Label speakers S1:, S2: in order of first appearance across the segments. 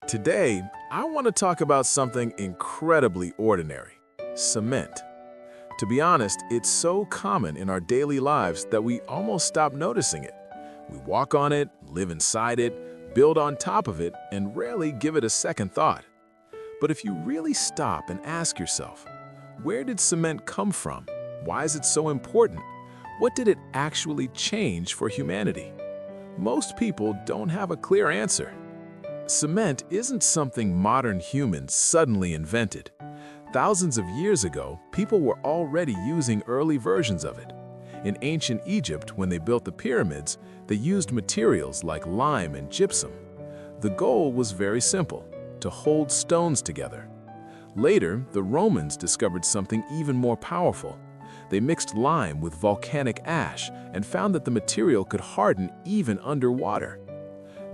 S1: Today, I want to talk about something incredibly ordinary: cement. To be honest, it's so common in our daily lives that we almost stop noticing it. We walk on it, live inside it, build on top of it, and rarely give it a second thought. But if you really stop and ask yourself, where did cement come from? Why is it so important? What did it actually change for humanity? Most people don't have a clear answer. Cement isn't something modern humans suddenly invented. Thousands of years ago, people were already using early versions of it. In ancient Egypt, when they built the pyramids, they used materials like lime and gypsum. The goal was very simple: to hold stones together. Later, the Romans discovered something even more powerful. They mixed lime with volcanic ash and found that the material could harden even underwater.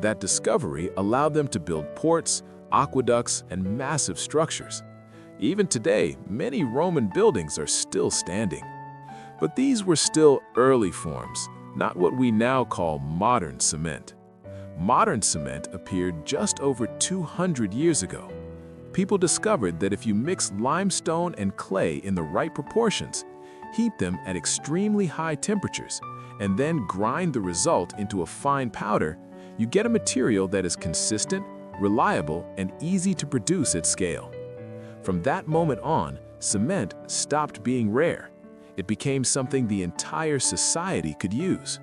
S1: That discovery allowed them to build ports, aqueducts, and massive structures. Even today, many Roman buildings are still standing. But these were still early forms, not what we now call modern cement. Modern cement appeared just over 200 years ago. People discovered that if you mix limestone and clay in the right proportions, heat them at extremely high temperatures, and then grind the result into a fine powder, you get a material that is consistent, reliable, and easy to produce at scale. From that moment on, cement stopped being rare. It became something the entire society could use.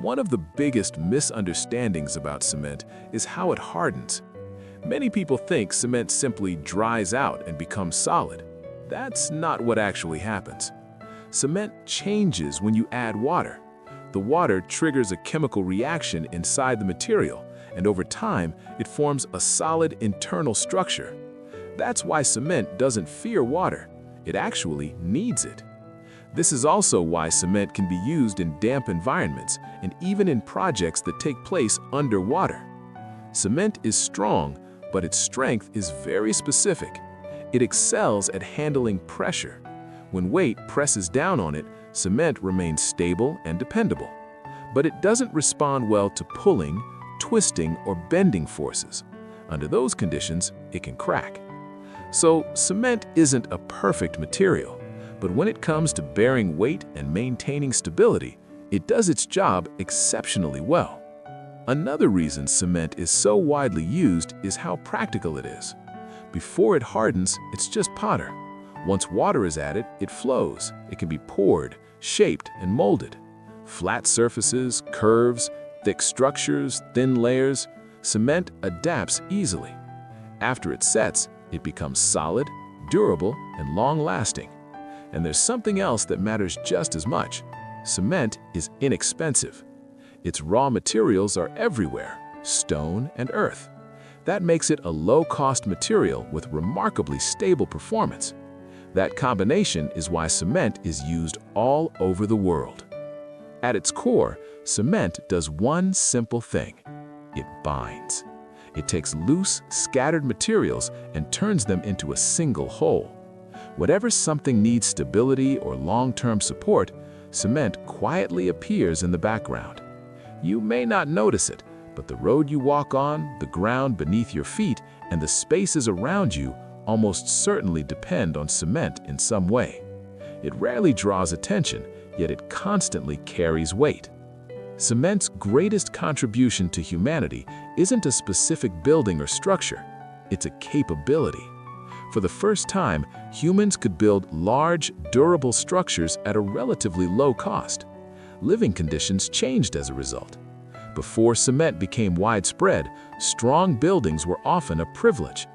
S1: One of the biggest misunderstandings about cement is how it hardens. Many people think cement simply dries out and becomes solid. That's not what actually happens. Cement changes when you add water. The water triggers a chemical reaction inside the material, and over time, it forms a solid internal structure. That's why cement doesn't fear water. It actually needs it. This is also why cement can be used in damp environments and even in projects that take place underwater. Cement is strong, but its strength is very specific. It excels at handling pressure. When weight presses down on it, cement remains stable and dependable. But it doesn't respond well to pulling, twisting, or bending forces. Under those conditions, it can crack. So, cement isn't a perfect material, but when it comes to bearing weight and maintaining stability, it does its job exceptionally well. Another reason cement is so widely used is how practical it is. Before it hardens, it's just powder. Once water is added, it flows. It can be poured, shaped, and molded. Flat surfaces, curves, thick structures, thin layers, cement adapts easily. After it sets, it becomes solid, durable, and long-lasting. And there's something else that matters just as much. Cement is inexpensive. Its raw materials are everywhere: stone and earth. That makes it a low-cost material with remarkably stable performance. That combination is why cement is used all over the world. At its core, cement does one simple thing: it binds. It takes loose, scattered materials and turns them into a single whole. Whatever something needs stability or long-term support, cement quietly appears in the background. You may not notice it, but the road you walk on, the ground beneath your feet, and the spaces around you almost certainly depend on cement in some way. It rarely draws attention, yet it constantly carries weight. Cement's greatest contribution to humanity isn't a specific building or structure, it's a capability. For the first time, humans could build large, durable structures at a relatively low cost. Living conditions changed as a result. Before cement became widespread, strong buildings were often a privilege.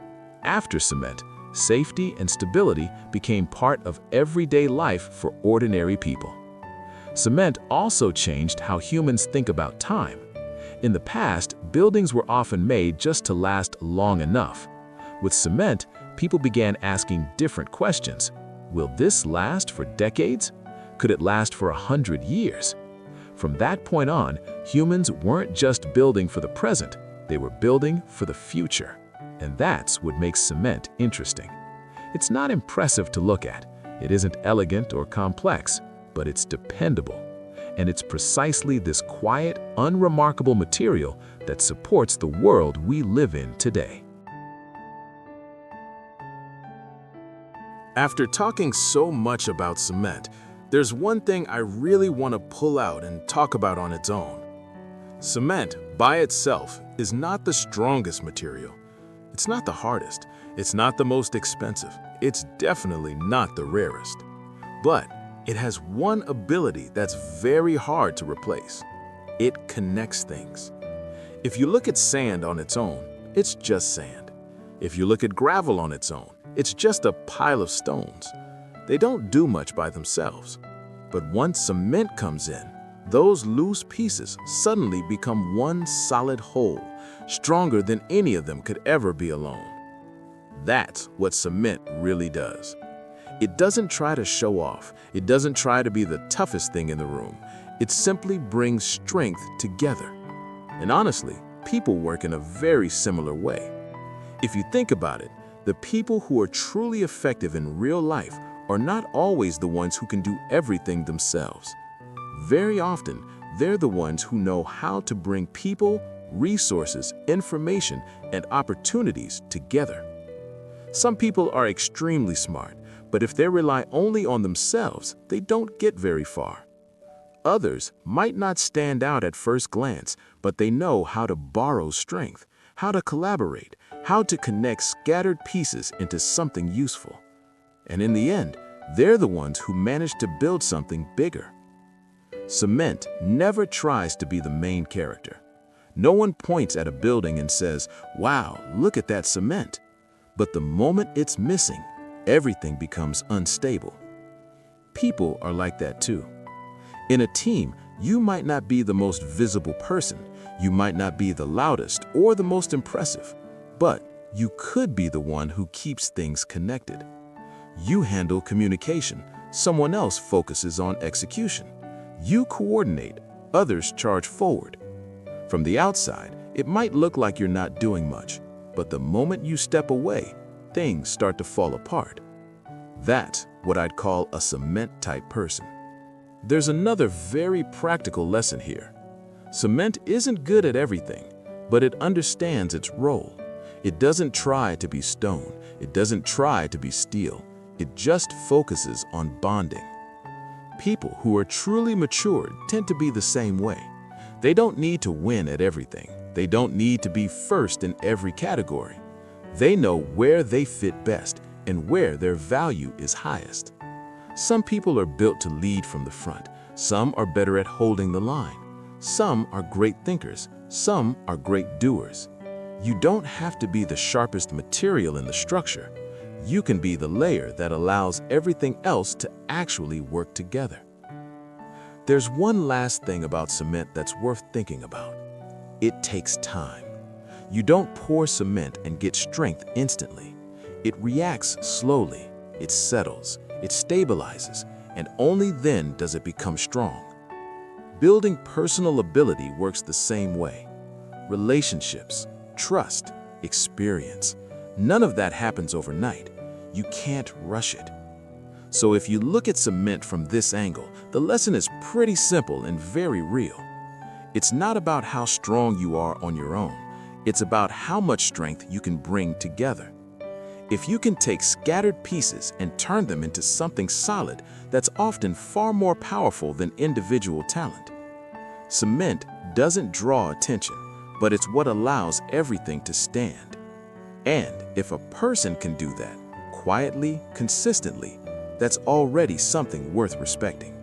S1: After cement, safety and stability became part of everyday life for ordinary people. Cement also changed how humans think about time. In the past, buildings were often made just to last long enough. With cement, people began asking different questions. Will this last for decades? Could it last for 100 years? From that point on, humans weren't just building for the present, they were building for the future. And that's what makes cement interesting. It's not impressive to look at. It isn't elegant or complex, but it's dependable. And it's precisely this quiet, unremarkable material that supports the world we live in today. After talking so much about cement, there's one thing I really want to pull out and talk about on its own. Cement, by itself, is not the strongest material. It's not the hardest. It's not the most expensive. It's definitely not the rarest. But it has one ability that's very hard to replace. It connects things. If you look at sand on its own, it's just sand. If you look at gravel on its own, it's just a pile of stones. They don't do much by themselves. But once cement comes in, those loose pieces suddenly become one solid whole, stronger than any of them could ever be alone. That's what cement really does. It doesn't try to show off. It doesn't try to be the toughest thing in the room. It simply brings strength together. And honestly, people work in a very similar way. If you think about it, the people who are truly effective in real life are not always the ones who can do everything themselves. Very often, they're the ones who know how to bring people, resources, information, and opportunities together. Some people are extremely smart, but if they rely only on themselves, they don't get very far. Others might not stand out at first glance, but they know how to borrow strength, how to collaborate, how to connect scattered pieces into something useful. And in the end, they're the ones who manage to build something bigger. Cement never tries to be the main character. No one points at a building and says, "Wow, look at that cement." But the moment it's missing, everything becomes unstable. People are like that too. In a team, you might not be the most visible person, you might not be the loudest or the most impressive, but you could be the one who keeps things connected. You handle communication, someone else focuses on execution. You coordinate, others charge forward. From the outside, it might look like you're not doing much, but the moment you step away, things start to fall apart. That's what I'd call a cement-type person. There's another very practical lesson here. Cement isn't good at everything, but it understands its role. It doesn't try to be stone. It doesn't try to be steel. It just focuses on bonding. People who are truly matured tend to be the same way. They don't need to win at everything. They don't need to be first in every category. They know where they fit best and where their value is highest. Some people are built to lead from the front. Some are better at holding the line. Some are great thinkers. Some are great doers. You don't have to be the sharpest material in the structure. You can be the layer that allows everything else to actually work together. There's one last thing about cement that's worth thinking about. It takes time. You don't pour cement and get strength instantly. It reacts slowly, it settles, it stabilizes, and only then does it become strong. Building personal ability works the same way. Relationships, trust, experience. None of that happens overnight. You can't rush it. So if you look at cement from this angle, the lesson is pretty simple and very real. It's not about how strong you are on your own. It's about how much strength you can bring together. If you can take scattered pieces and turn them into something solid, that's often far more powerful than individual talent. Cement doesn't draw attention, but it's what allows everything to stand. And if a person can do that, quietly, consistently, that's already something worth respecting.